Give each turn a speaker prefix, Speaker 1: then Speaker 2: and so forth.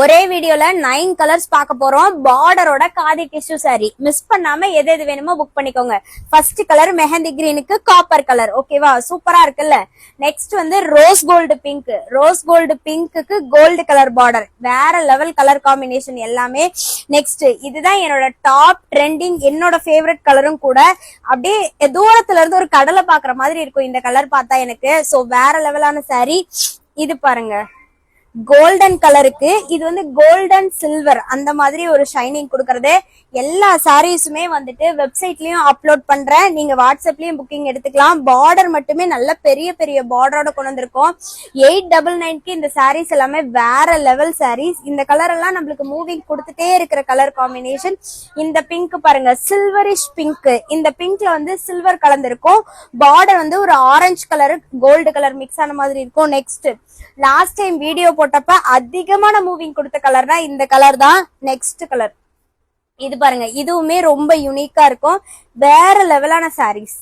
Speaker 1: ஒரே வீடியோல 9 கலர்ஸ் பார்க்க போறோம். பார்டரோட காதி டிஷ்யூ சாரி மிஸ் பண்ணாம எது எது வேணுமோ புக் பண்ணிக்கோங்க. ஃபர்ஸ்ட் கலர் மெஹந்தி கிரீனுக்கு காப்பர் கலர், ஓகேவா? சூப்பரா இருக்குல்ல. நெக்ஸ்ட் வந்து rose gold pink. Rose gold பிங்க்குக்கு கோல்டு கலர் பார்டர், வேற லெவல் கலர் காம்பினேஷன் எல்லாமே. நெக்ஸ்ட் இதுதான் என்னோட டாப் ட்ரெண்டிங், என்னோட ஃபேவரட் கலரும் கூட. அப்படியே தூரத்துல இருந்து ஒரு கடலை பாக்குற மாதிரி இருக்கும் இந்த கலர் பார்த்தா எனக்கு. சோ வேற லெவலான சாரி. இது பாருங்க, கோல்டன் கலருக்கு இது வந்து கோல்டன் சில்வர் அந்த மாதிரி ஒரு ஷைனிங் கொடுக்கறது. எல்லா சாரீஸுமே வந்துட்டு வெப்சைட்லயும் அப்லோட் பண்றேன், நீங்க வாட்ஸ்அப்லயும் புக்கிங் எடுத்துக்கலாம். பார்டர் மட்டுமே நல்ல பெரிய பெரிய பார்டரோட கொண்டு வந்திருக்கோம். 899க்கு இந்த சாரீஸ் எல்லாமே வேற லெவல் சாரீஸ். இந்த கலர் எல்லாம் நம்மளுக்கு மூவிங் கொடுத்துட்டே இருக்கிற கலர் காம்பினேஷன். இந்த பிங்க் பாருங்க, சில்வரிஷ் பிங்க். இந்த பிங்க்ல வந்து சில்வர் கலந்துருக்கும். பார்டர் வந்து ஒரு orange colour gold colour mix ஆன மாதிரி இருக்கும். நெக்ஸ்ட் லாஸ்ட் டைம் வீடியோ போட்டப்ப அதிகமான மூவிங் கொடுத்த கலர்னா இந்த கலர் தான். நெக்ஸ்ட் கலர் இது பாருங்க, இதுவுமே ரொம்ப யூனிக்கா இருக்கும். வேற லெவலான சாரீஸ்.